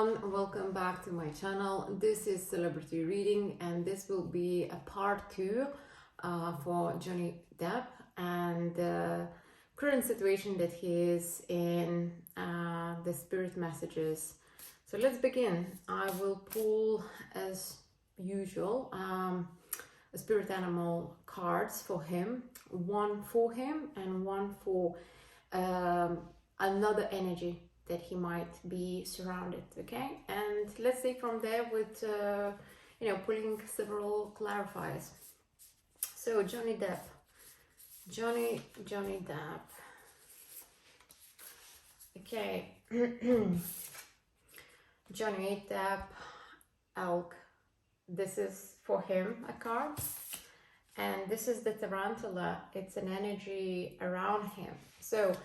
everyone, welcome back to my channel. This is celebrity reading and this will be a part 2 for Johnny Depp and the current situation that he is in, the spirit messages. So let's begin. I will pull as usual a spirit animal cards for him, one for him and one for another energy that he might be surrounded, okay? And let's see from there with, pulling several clarifiers. So Johnny Depp, Johnny Depp. Okay, Johnny Depp, elk. This is for him, a card. And this is the tarantula. It's an energy around him. So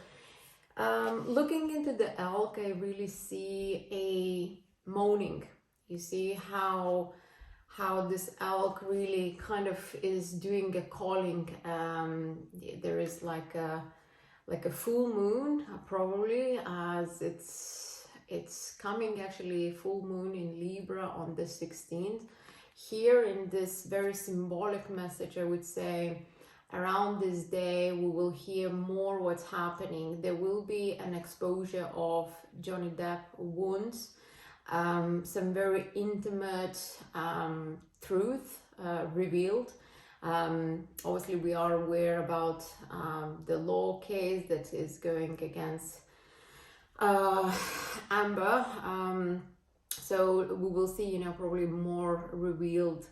looking into the elk, I really see a moaning. You see how this elk really kind of is doing a calling. There is like a full moon, probably, as it's coming actually full moon in Libra on the 16th. Here in this very symbolic message, I would say, around this day, we will hear more what's happening. There will be an exposure of Johnny Depp wounds, some very intimate truth revealed. Obviously, we are aware about the law case that is going against Amber. So we will see, probably more revealed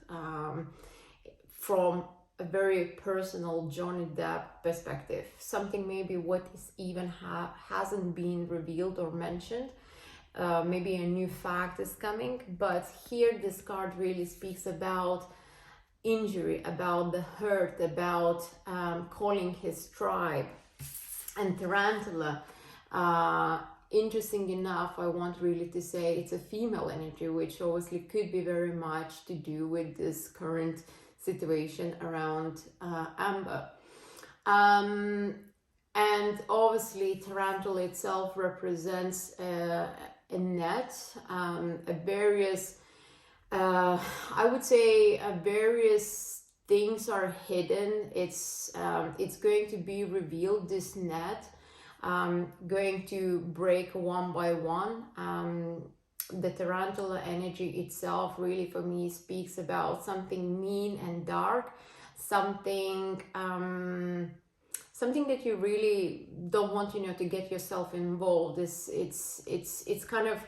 from a very personal Johnny Depp perspective, something maybe what is even hasn't been revealed or mentioned. Maybe a new fact is coming, but here this card really speaks about injury, about the hurt, about calling his tribe. And tarantula, interesting enough, I want really to say it's a female energy, which obviously could be very much to do with this current situation around Amber. And obviously tarantula itself represents a net, a various, I would say various things are hidden. It's going to be revealed, this net, going to break one by one. The tarantula energy itself really for me speaks about something mean and dark, something something that you really don't want to get yourself involved. It's kind of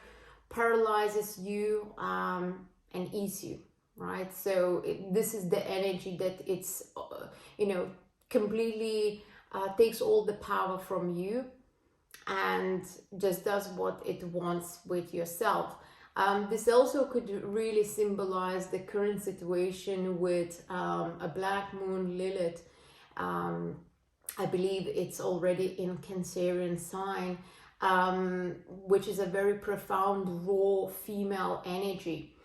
paralyzes you and eats you, right? So this is the energy that it's completely takes all the power from you and just does what it wants with yourself. This also could really symbolize the current situation with a black moon Lilith. I believe it's already in Cancerian sign, which is a very profound, raw female energy.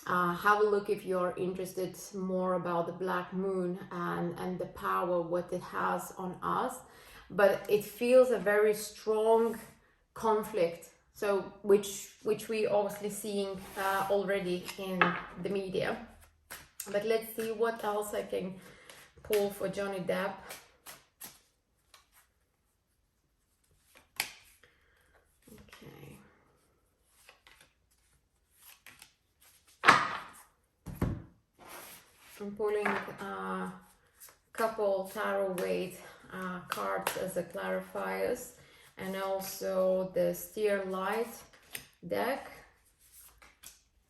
Have a look if you're interested more about the black moon and the power, what it has on us. But it feels a very strong conflict, so which we obviously seeing already in the media. But let's see what else I can pull for Johnny Depp. Okay. I'm pulling a couple tarot weight cards as a clarifiers, and also the steer light deck.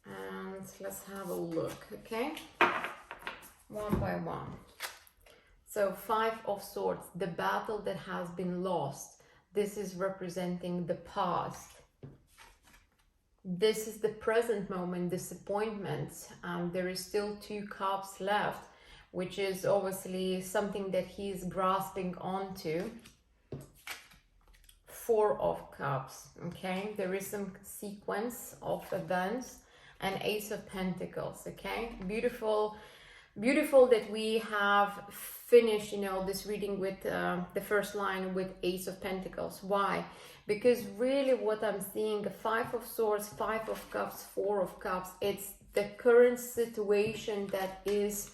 And let's have a look, okay, one by one. So 5 of Swords, the battle that has been lost. This is representing the past. This is the present moment, disappointment. There is still 2 cups left, which is obviously something that he's grasping onto. 4 of Cups, okay? There is some sequence of events, and Ace of Pentacles, okay? Beautiful that we have finished, this reading with the first line with Ace of Pentacles. Why? because really what I'm seeing, 5 of Swords, 5 of Cups, 4 of Cups, it's the current situation that is,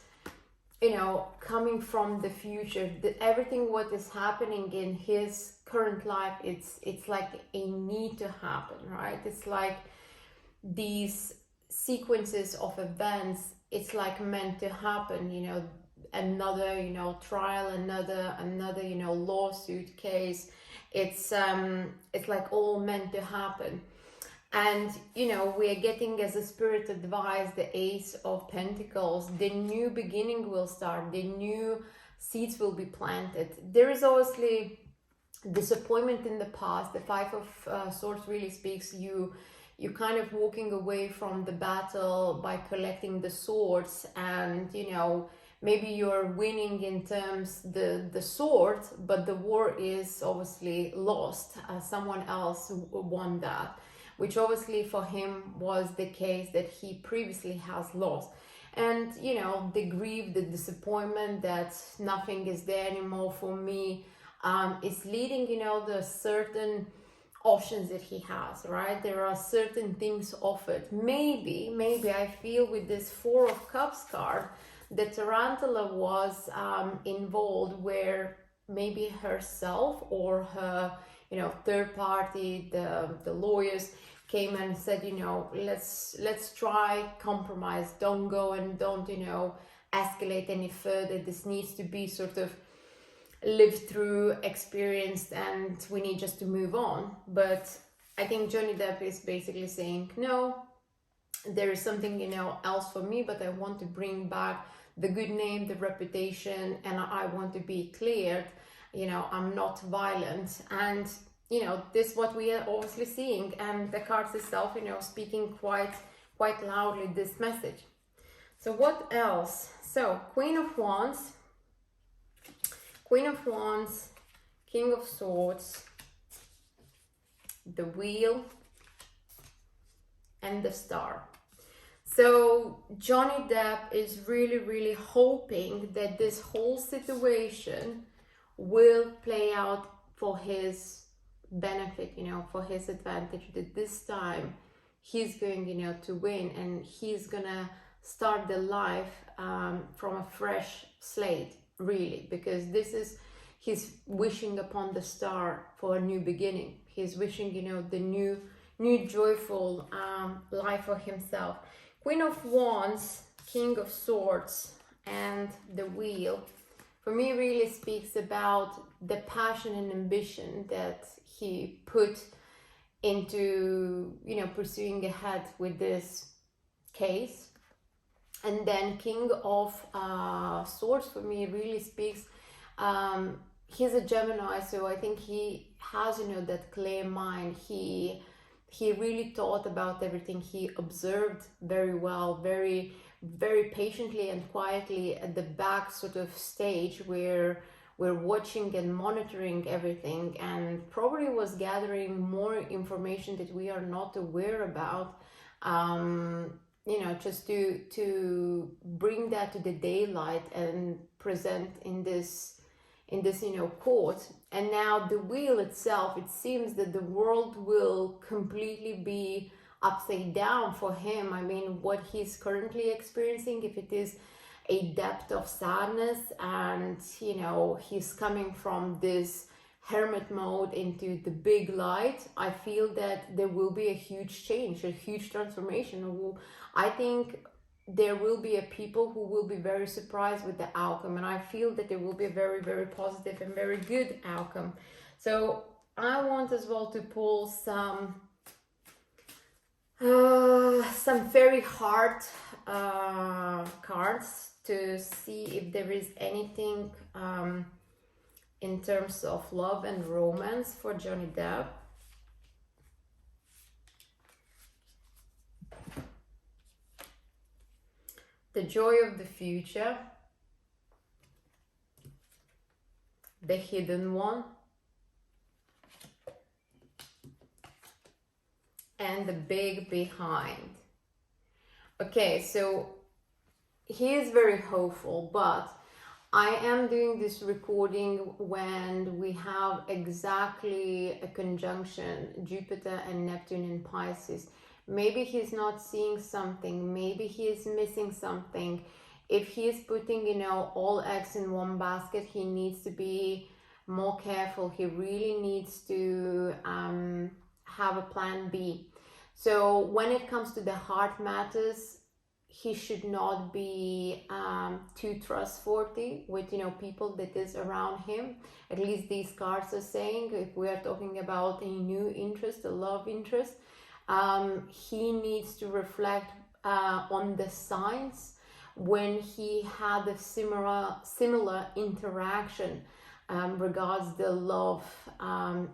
you know, coming from the future. Everything what is happening in his current life, it's like a need to happen, right? It's like these sequences of events, it's like meant to happen, you know, another, you know, trial, another, you know, lawsuit case. It's like all meant to happen. And you know, we are getting as a spirit advice the Ace of Pentacles. The new beginning will start, the new seeds will be planted. There is obviously disappointment in the past. The 5 of Swords really speaks you kind of walking away from the battle by collecting the swords, and you know, maybe you're winning in terms the sword, but the war is obviously lost. Someone else won that, which obviously for him was the case, that he previously has lost. And you know, the grief, the disappointment that nothing is there anymore for me, is leading, you know, the certain options that he has, right? There are certain things offered. Maybe I feel with this 4 of Cups card, the tarantula was involved, where maybe herself or her, you know, third party, the lawyers came and said, you know, let's try compromise, don't go and don't, you know, escalate any further. This needs to be sort of lived through, experienced, and we need just to move on. But I think Johnny Depp is basically saying, no, there is something, you know, else for me, but I want to bring back the good name, the reputation, and I want to be cleared. You know, I'm not violent. And you know, this is what we are obviously seeing, and the cards itself, you know, speaking quite loudly this message. So what else? So Queen of Wands, King of Swords, the Wheel, and the Star. So Johnny Depp is really hoping that this whole situation will play out for his benefit, you know, for his advantage, that this time he's going, you know, to win, and he's gonna start the life from a fresh slate, really, because this is, he's wishing upon the star for a new beginning. He's wishing, you know, the new joyful life for himself. Queen of Wands, King of Swords, and the Wheel, for me, really speaks about the passion and ambition that he put into, you know, pursuing ahead with this case. And then King of Swords, for me, really speaks, he's a Gemini, so I think he has, you know, that clear mind. He really thought about everything. He observed very well, very patiently and quietly at the back sort of stage, where we're watching and monitoring everything, and probably was gathering more information that we are not aware about, you know, just to bring that to the daylight and present in this, you know, court. And now the Wheel itself, it seems that the world will completely be upside down for him. I mean, what he's currently experiencing, if it is a depth of sadness, and you know, he's coming from this hermit mode into the big light, I feel that there will be a huge change, a huge transformation. I think there will be a people who will be very surprised with the outcome, and I feel that there will be a very positive and very good outcome. So I want as well to pull some very hard cards to see if there is anything in terms of love and romance for Johnny Depp. The Joy of the Future, the Hidden One, and the Big Behind. Okay, so he is very hopeful, but I am doing this recording when we have exactly a conjunction Jupiter and Neptune in Pisces. Maybe he's not seeing something, maybe he is missing something. If he is putting, all eggs in one basket, he needs to be more careful. He really needs to have a plan B. So when it comes to the heart matters, he should not be too trustworthy with people that is around him. At least these cards are saying, if we are talking about a new interest, a love interest, he needs to reflect on the signs when he had a similar interaction regards the love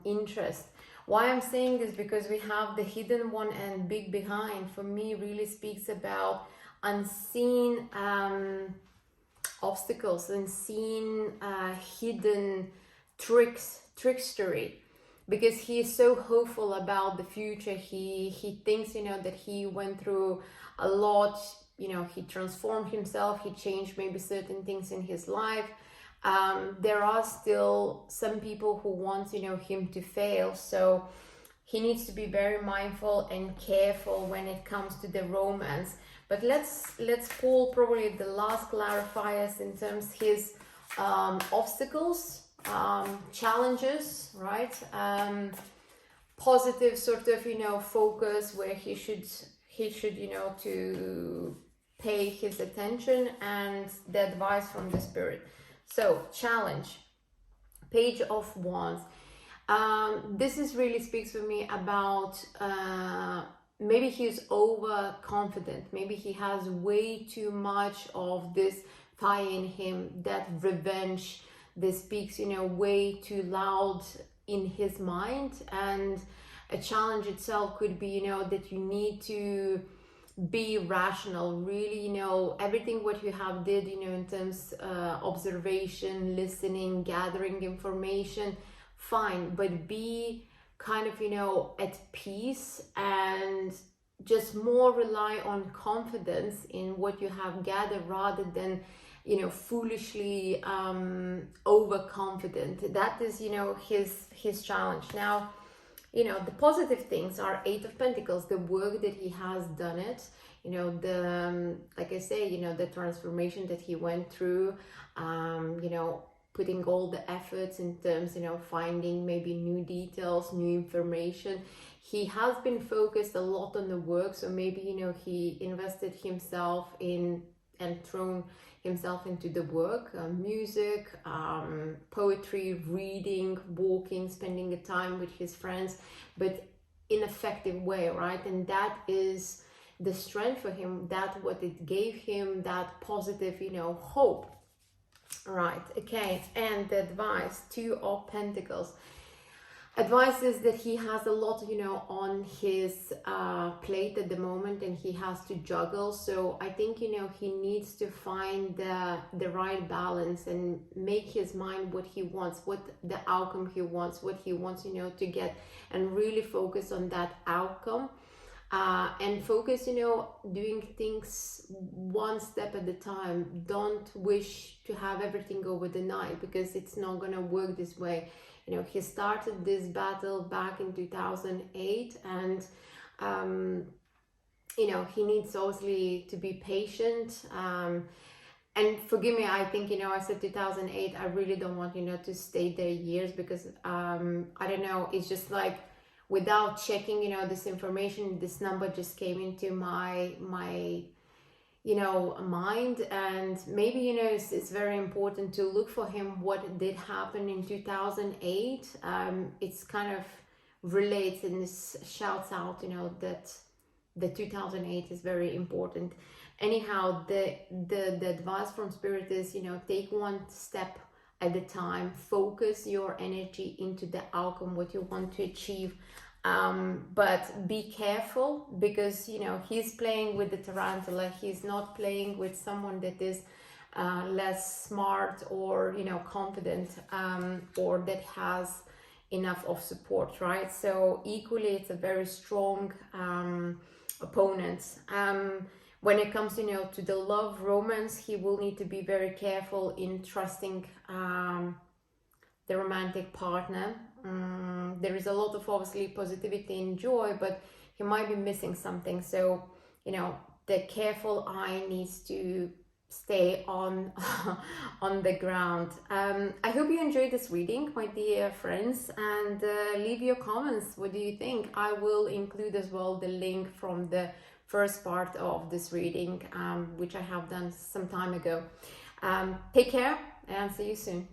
interest. Why I'm saying this, because we have the hidden one and big behind, for me really speaks about unseen obstacles, unseen hidden trickstery, because he is so hopeful about the future. He thinks that he went through a lot, he transformed himself, he changed maybe certain things in his life. There are still some people who want him to fail, so he needs to be very mindful and careful when it comes to the romance. But let's pull probably the last clarifiers in terms his obstacles, challenges, right? Positive sort of focus where he should to pay his attention, and the advice from the spirit. So challenge, Page of Wands. This really speaks for me about maybe he's overconfident, maybe he has way too much of this fire in him, that revenge, this speaks way too loud in his mind. And a challenge itself could be that you need to be rational, really everything what you have did in terms observation, listening, gathering information, fine, but be kind of at peace, and just more rely on confidence in what you have gathered, rather than foolishly overconfident. That is his challenge. Now the positive things are Eight of Pentacles, the work that he has done it, the like I say, the transformation that he went through, putting all the efforts in terms finding maybe new details, new information. He has been focused a lot on the work, so maybe he invested himself in and thrown himself into the work, music, poetry, reading, walking, spending the time with his friends, but in an effective way, right? And that is the strength for him, that what it gave him, that positive hope, right? Okay. And the advice, Two of Pentacles. Advice is that he has a lot on his plate at the moment, and he has to juggle. So I think he needs to find the right balance and make his mind what he wants, what the outcome he wants, what he wants to get, and really focus on that outcome, and focus doing things one step at a time. Don't wish to have everything over the night, because it's not gonna work this way. He started this battle back in 2008, and he needs obviously to be patient. And forgive me, I think I said 2008. I really don't want to stay there years, because I don't know, it's just like, without checking this information, this number just came into my mind. And maybe it's very important to look for him what did happen in 2008. It's kind of relates, and this shouts out that the 2008 is very important. Anyhow, the advice from spirit is take one step at a time, focus your energy into the outcome, what you want to achieve. But be careful, because he's playing with the tarantula. He's not playing with someone that is less smart or confident, or that has enough of support, right? So equally, it's a very strong opponent. when it comes, to the love romance, he will need to be very careful in trusting the romantic partner. There is a lot of obviously positivity and joy, but he might be missing something. So, the careful eye needs to stay on on the ground. I hope you enjoyed this reading, my dear friends, and leave your comments. What do you think? I will include as well the link from the first part of this reading, which I have done some time ago. Take care and see you soon.